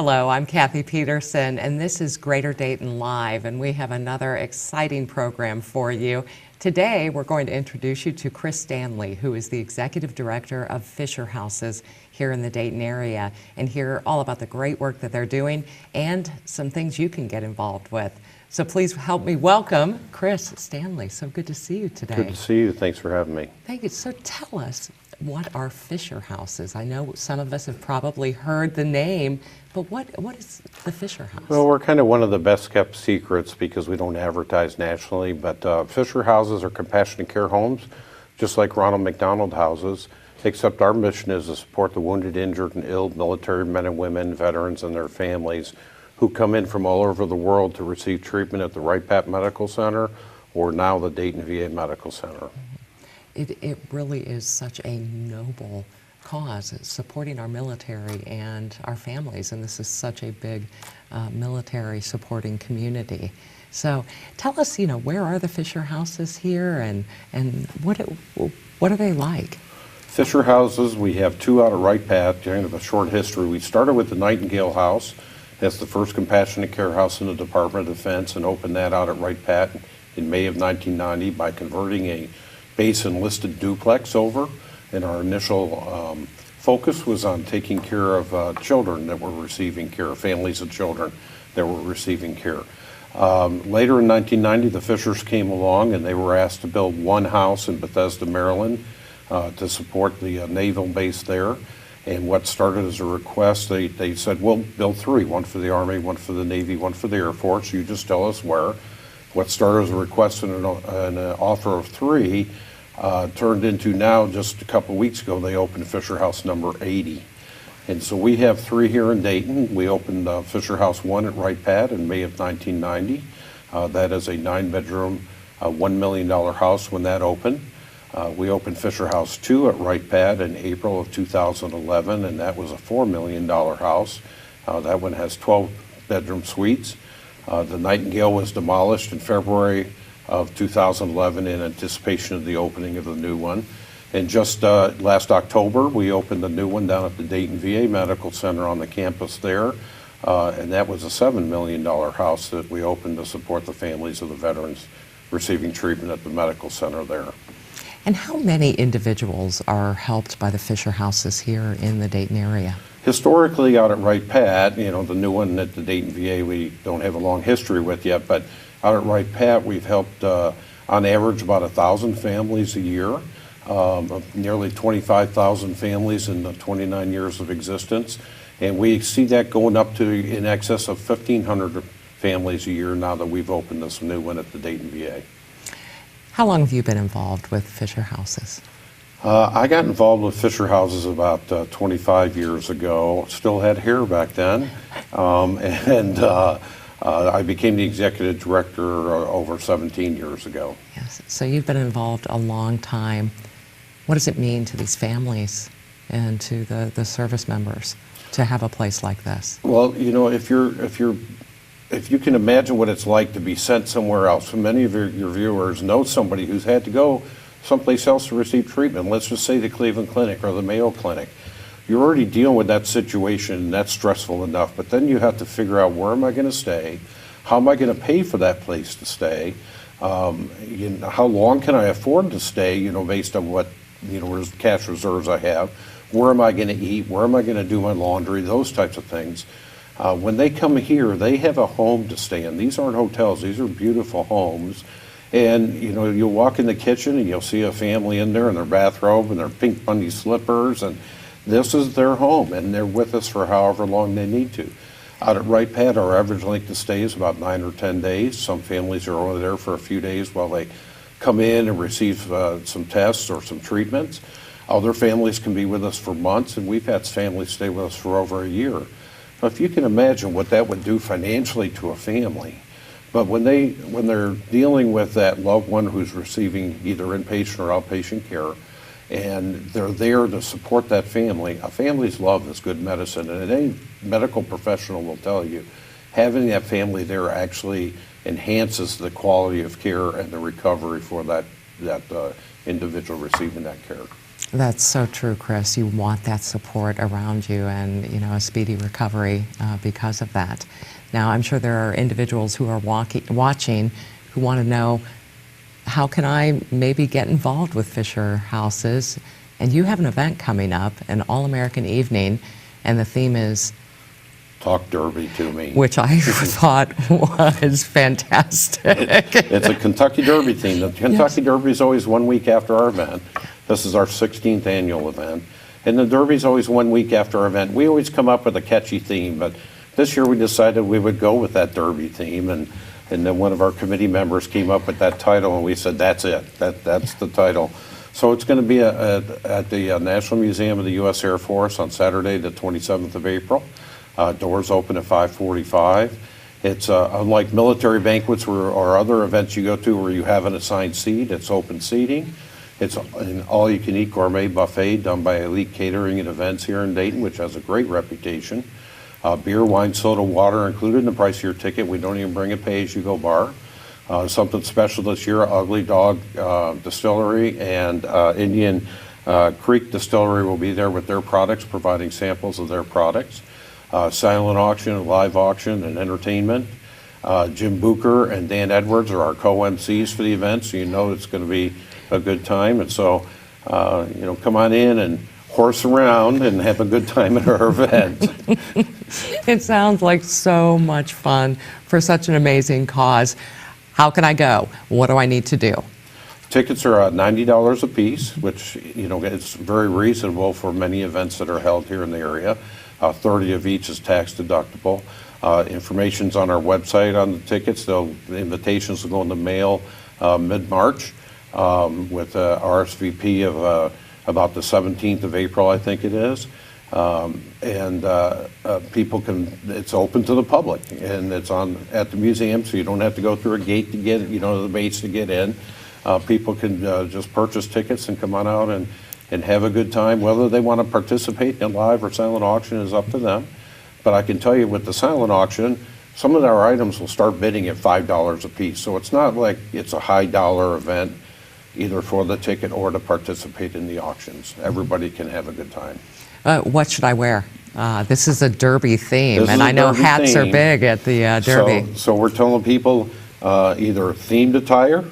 Hello, I'm Cathy Petersen, and this is Greater Dayton Live, and we have another exciting program for you. Today, we're going to introduce you to Chris Stanley, who is the Executive Director of Fisher Houses here in the Dayton area, and hear all about the great work that they're doing and some things you can get involved with. So please help me welcome Chris Stanley. So good to see you today. Good to see you. Thanks for having me. Thank you. So tell us, what are Fisher Houses? I know some of us have probably heard the name, but what is the Fisher House? Well, we're kind of one of the best kept secrets because we don't advertise nationally, but Fisher Houses are compassionate care homes, just like Ronald McDonald Houses, except our mission is to support the wounded, injured, and ill military men and women, veterans, and their families who come in from all over the world to receive treatment at the Wright Pat Medical Center or now the Dayton VA Medical Center. It really is such a noble cause, supporting our military and our families, and this is such a big military supporting community. So tell us, where are the Fisher Houses here, and what are they like? Fisher Houses, we have two out at Wright Pat, kind of a short history. We started with the Nightingale House. That's the first compassionate care house in the Department of Defense, and opened that out at Wright Pat in May of 1990 by converting a base enlisted duplex over, and our initial focus was on taking care of children that were receiving care, families of children that were receiving care. Later in 1990, the Fishers came along and they were asked to build one house in Bethesda, Maryland to support the naval base there. And what started as a request, they said, we'll build three, one for the Army, one for the Navy, one for the Air Force. You just tell us where. What started as a request and an offer of three turned into now, just a couple of weeks ago, they opened Fisher House number 80. And so we have three here in Dayton. We opened Fisher House 1 at Wright Pat in May of 1990. That is a 9-bedroom, $1 million house when that opened. We opened Fisher House 2 at Wright Pat in April of 2011, and that was a $4 million house. That one has 12-bedroom suites. The Nightingale was demolished in February of 2011 in anticipation of the opening of the new one. And just last October, we opened the new one down at the Dayton VA Medical Center on the campus there. And that was a $7 million house that we opened to support the families of the veterans receiving treatment at the medical center there. And how many individuals are helped by the Fisher Houses here in the Dayton area? Historically, out at Wright Pat, the new one at the Dayton VA we don't have a long history with yet, but out at Wright Pat we've helped on average about 1,000 families a year, nearly 25,000 families in the 29 years of existence, and we see that going up to in excess of 1,500 families a year now that we've opened this new one at the Dayton VA. How long have you been involved with Fisher Houses? I got involved with Fisher Houses about 25 years ago. Still had hair back then, and I became the executive director over 17 years ago. Yes, so you've been involved a long time. What does it mean to these families and to the service members to have a place like this? Well, if you can imagine what it's like to be sent somewhere else, so many of your viewers know somebody who's had to go someplace else to receive treatment. Let's just say the Cleveland Clinic or the Mayo Clinic. You're already dealing with that situation, and that's stressful enough, but then you have to figure out, where am I going to stay? How am I going to pay for that place to stay? How long can I afford to stay, based on what, cash reserves I have? Where am I going to eat? Where am I going to do my laundry? Those types of things. When they come here, they have a home to stay in. These aren't hotels. These are beautiful homes. And, you'll walk in the kitchen and you'll see a family in there in their bathrobe and their pink bunny slippers, and this is their home, and they're with us for however long they need to. Out at Wright Pat, our average length of stay is about 9 or 10 days. Some families are only there for a few days while they come in and receive some tests or some treatments. Other families can be with us for months, and we've had families stay with us for over a year. Now, if you can imagine what that would do financially to a family, but when they're dealing with that loved one who's receiving either inpatient or outpatient care, and they're there to support that family, a family's love is good medicine, and any medical professional will tell you, having that family there actually enhances the quality of care and the recovery for that individual receiving that care. That's so true, Chris. You want that support around you and, a speedy recovery because of that. Now, I'm sure there are individuals who are watching who want to know, how can I maybe get involved with Fisher Houses? And you have an event coming up, an All-American Evening, and the theme is Talk Derby to me. Which I thought was fantastic. It's a Kentucky Derby theme. The Kentucky Derby is always 1 week after our event. This is our 16th annual event. And the Derby is always 1 week after our event. We always come up with a catchy theme, but this year we decided we would go with that Derby theme. And then one of our committee members came up with that title, and we said, that's it. That's the title. So it's going to be at the National Museum of the U.S. Air Force on Saturday, the 27th of April. Doors open at 5:45. It's unlike military banquets or other events you go to where you have an assigned seat. It's open seating. It's an all-you-can-eat gourmet buffet done by Elite Catering and Events here in Dayton, which has a great reputation. Beer, wine, soda, water included in the price of your ticket. We don't even bring a pay-as-you-go bar. Something special this year, Ugly Dog Distillery and Indian Creek Distillery will be there with their products, providing samples of their products. Silent auction, live auction, and entertainment. Jim Booker and Dan Edwards are our co-MCs for the event, so it's going to be a good time. And so, come on in and horse around and have a good time at our event. It sounds like so much fun for such an amazing cause. How can I go? What do I need to do? Tickets are $90 a piece, which, it's very reasonable for many events that are held here in the area. 30 of each is tax deductible. Information's on our website on the tickets. The invitations will go in the mail mid-March with RSVP of about the 17th of April, I think it is. People it's open to the public, and it's at the museum, so you don't have to go through a gate to get, the base to get in. People can just purchase tickets and come on out and have a good time. Whether they want to participate in live or silent auction is up to them. But I can tell you with the silent auction, some of our items will start bidding at $5 a piece. So it's not like it's a high dollar event either for the ticket or to participate in the auctions. Everybody can have a good time. What should I wear? This is a Derby theme, and I know hats are big at the Derby. So we're telling people either themed attire,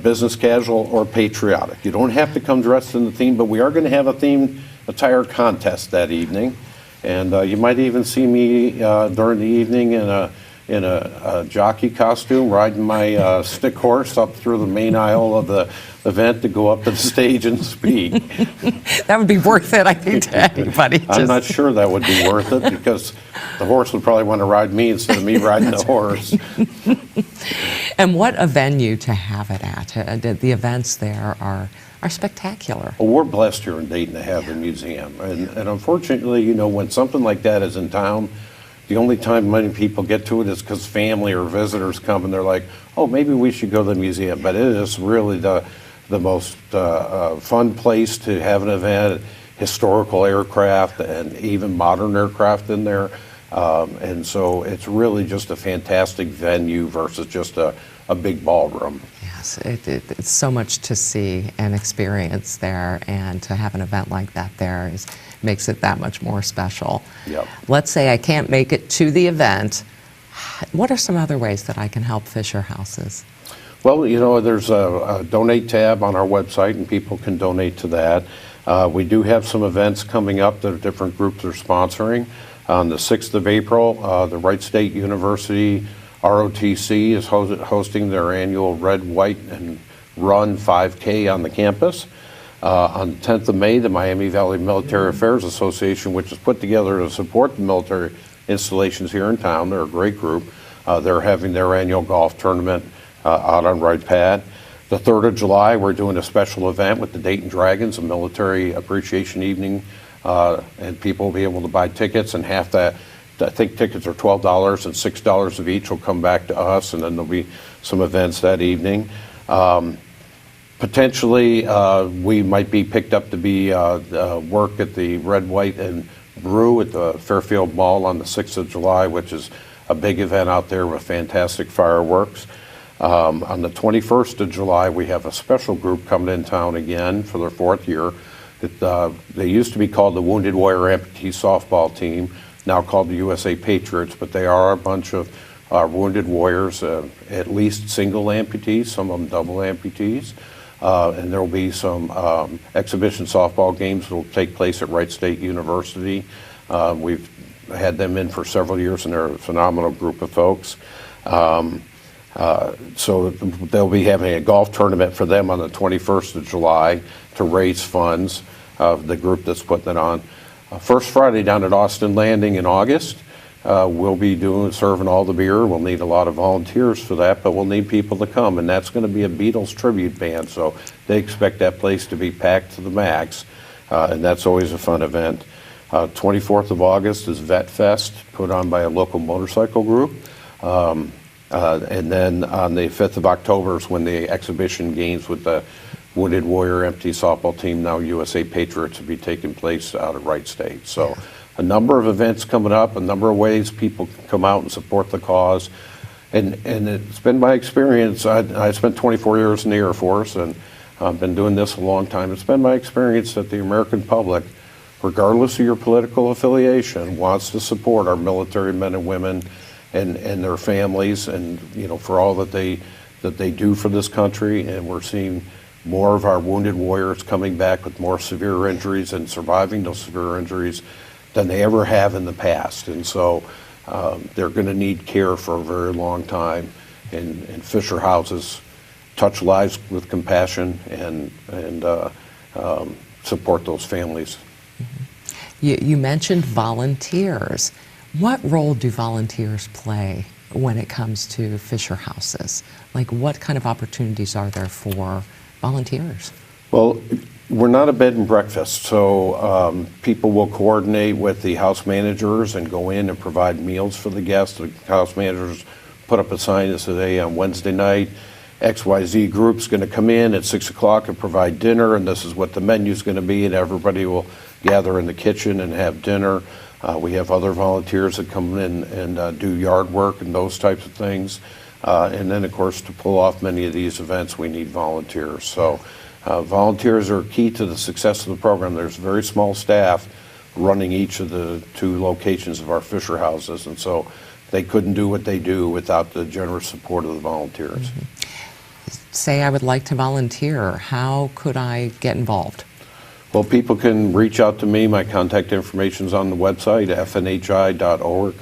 business casual, or patriotic. You don't have to come dressed in the theme, but we are going to have a themed attire contest that evening. And you might even see me during the evening in a jockey costume, riding my stick horse up through the main aisle of the event to go up to the stage and speak. That would be worth it, I think, to anybody. I'm not sure that would be worth it, because the horse would probably want to ride me instead of me riding the horse. And what a venue to have it at. The events there are spectacular. Well, we're blessed here in Dayton to have the museum. And unfortunately, when something like that is in town, the only time many people get to it is because family or visitors come and they're like, oh, maybe we should go to the museum. But it is really the most fun place to have an event, historical aircraft and even modern aircraft in there. And so it's really just a fantastic venue versus just a big ballroom. Yes, it's so much to see and experience there, and to have an event like that there makes it that much more special. Yep. Let's say I can't make it to the event. What are some other ways that I can help Fisher Houses? Well, there's a donate tab on our website, and people can donate to that. We do have some events coming up that different groups are sponsoring. On the 6th of April, the Wright State University ROTC is hosting their annual Red, White, and Run 5K on the campus. On the 10th of May, the Miami Valley Military Affairs Association, which is put together to support the military installations here in town, they're a great group. They're having their annual golf tournament out on Wright Pad. The 3rd of July, we're doing a special event with the Dayton Dragons, a military appreciation evening, and people will be able to buy tickets, and half that, I think tickets are $12 and $6 of each will come back to us, and then there'll be some events that evening. Potentially, we might be picked up to be work at the Red, White, and Brew at the Fairfield Mall on the 6th of July, which is a big event out there with fantastic fireworks. On the 21st of July, we have a special group coming in town again for their 4th year They used to be called the Wounded Warrior Amputee Softball Team, now called the USA Patriots, but they are a bunch of wounded warriors, at least single amputees, some of them double amputees. And there will be some exhibition softball games that will take place at Wright State University. We've had them in for several years, and they're a phenomenal group of folks. So they'll be having a golf tournament for them on the 21st of July to raise funds, the group that's putting it on. First Friday down at Austin Landing in August, we'll be serving all the beer. We'll need a lot of volunteers for that, but we'll need people to come, and that's going to be a Beatles tribute band, so they expect that place to be packed to the max, and that's always a fun event. 24th of August is Vet Fest, put on by a local motorcycle group. And then on the 5th of October is when the exhibition games with the Wounded Warrior Amputee Softball Team, now USA Patriots, will be taking place out at Wright State. So a number of events coming up, a number of ways people can come out and support the cause. And it's been my experience. I spent 24 years in the Air Force, and I've been doing this a long time. It's been my experience that the American public, regardless of your political affiliation, wants to support our military men and women and their families, and for all that they do for this country. And we're seeing more of our wounded warriors coming back with more severe injuries and surviving those severe injuries than they ever have in the past. And so they're going to need care for a very long time. And Fisher Houses touch lives with compassion and support those families. Mm-hmm. You mentioned volunteers. What role do volunteers play when it comes to Fisher Houses? Like, what kind of opportunities are there for volunteers? Well, we're not a bed and breakfast, so people will coordinate with the house managers and go in and provide meals for the guests. The house managers put up a sign that says, hey, on Wednesday night, XYZ group's going to come in at 6 o'clock and provide dinner, and this is what the menu's going to be, and everybody will gather in the kitchen and have dinner. We have other volunteers that come in and do yard work and those types of things. And then, of course, to pull off many of these events, we need volunteers. So volunteers are key to the success of the program. There's a very small staff running each of the 2 locations of our Fisher Houses, and so they couldn't do what they do without the generous support of the volunteers. Mm-hmm. Say I would like to volunteer. How could I get involved? Well, people can reach out to me. My contact information is on the website, fnhi.org,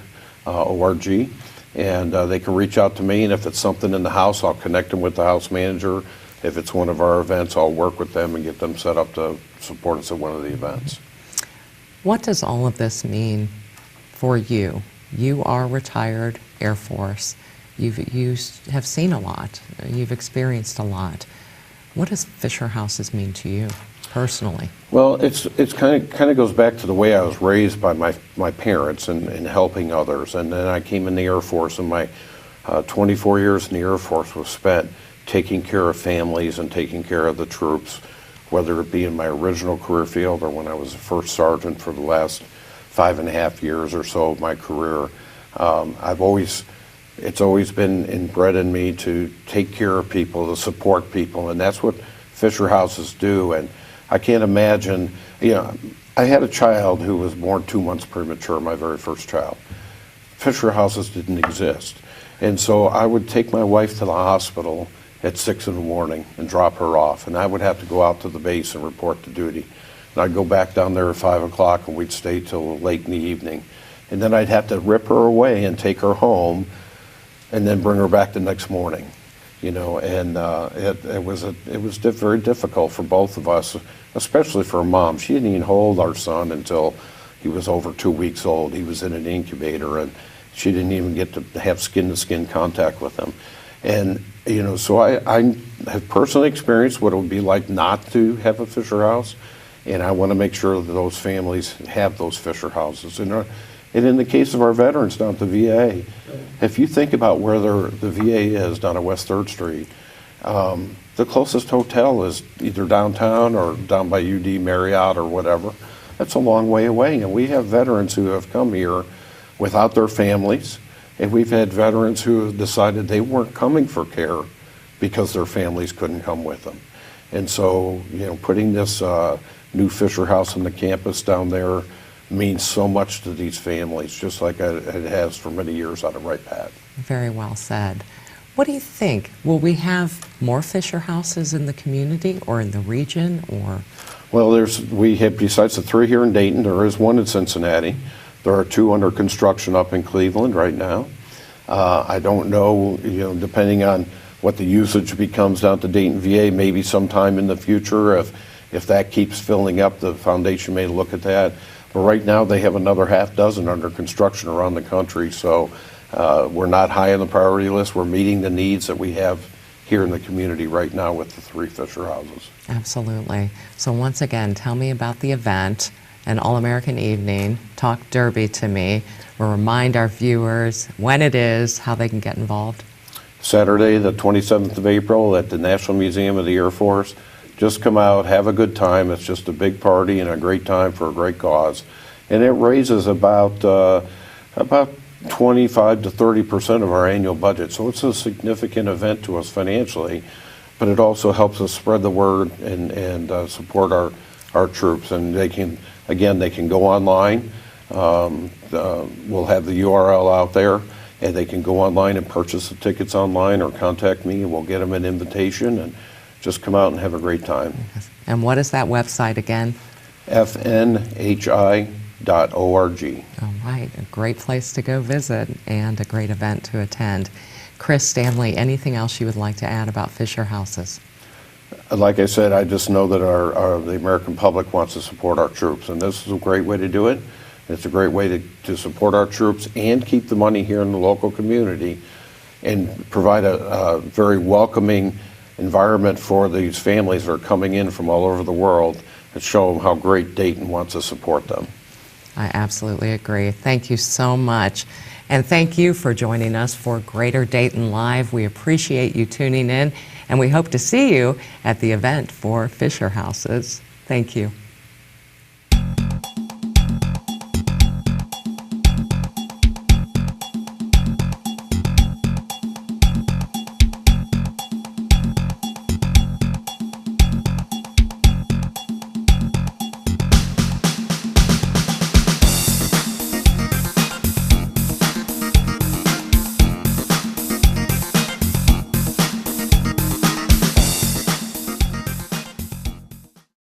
and they can reach out to me, and if it's something in the house, I'll connect them with the house manager. If it's one of our events, I'll work with them and get them set up to support us at one of the events. What does all of this mean for you? You are retired Air Force. You have seen a lot. You've experienced a lot. What does Fisher Houses mean to you personally? Well, it's kind of goes back to the way I was raised by my parents and helping others. And then I came in the Air Force, and my 24 years in the Air Force was spent taking care of families and taking care of the troops, whether it be in my original career field or when I was a first sergeant for the last 5.5 years or so of my career. It's always been inbred in me to take care of people, to support people, and that's what Fisher Houses do. And I can't imagine, I had a child who was born 2 months premature, my very first child. Fisher Houses didn't exist. And so I would take my wife to the hospital at 6 in the morning and drop her off, and I would have to go out to the base and report to duty. And I'd go back down there at 5 o'clock, and we'd stay till late in the evening. And then I'd have to rip her away and take her home and then bring her back the next morning. And it was very difficult for both of us, especially for Mom. She didn't even hold our son until he was over 2 weeks old. He was in an incubator, and she didn't even get to have skin-to-skin contact with him. And so I have personally experienced what it would be like not to have a Fisher House, and I want to make sure that those families have those Fisher Houses. And in the case of our veterans down at the VA, if you think about where the VA is down at West 3rd Street, the closest hotel is either downtown or down by UD Marriott or whatever. That's a long way away, and we have veterans who have come here without their families, and we've had veterans who have decided they weren't coming for care because their families couldn't come with them. And so, putting this new Fisher House on the campus down there means so much to these families, just like it has for many years out of Wright Pat. Very well said. What do you think? Will we have more Fisher Houses in the community or in the region, or? Well, we have, besides the 3 here in Dayton, there is 1 in Cincinnati. There are 2 under construction up in Cleveland right now. I don't know, depending on what the usage becomes down to Dayton VA, maybe sometime in the future, if that keeps filling up, the foundation may look at that. But right now, they have another half dozen under construction around the country, so we're not high on the priority list. We're meeting the needs that we have here in the community right now with the 3 Fisher Houses. Absolutely. So once again, tell me about the event, an All-American Evening. Talk Derby to me. We'll remind our viewers when it is, how they can get involved. Saturday, the 27th of April at the National Museum of the Air Force. Just come out, have a good time. It's just a big party and a great time for a great cause. And it raises about 25 to 30% of our annual budget. So it's a significant event to us financially, but it also helps us spread the word and support our troops. And they can go online. We'll have the URL out there, and they can go online and purchase the tickets online or contact me, and we'll get them an invitation and just come out and have a great time. And what is that website again? fnhi.org. All right, a great place to go visit and a great event to attend. Chris Stanley, anything else you would like to add about Fisher Houses? Like I said, I just know that the American public wants to support our troops, and this is a great way to do it. It's a great way to support our troops and keep the money here in the local community and provide a very welcoming environment for these families that are coming in from all over the world and show them how great Dayton wants to support them. I absolutely agree. Thank you so much. And thank you for joining us for Greater Dayton Live. We appreciate you tuning in, and we hope to see you at the event for Fisher Houses. Thank you.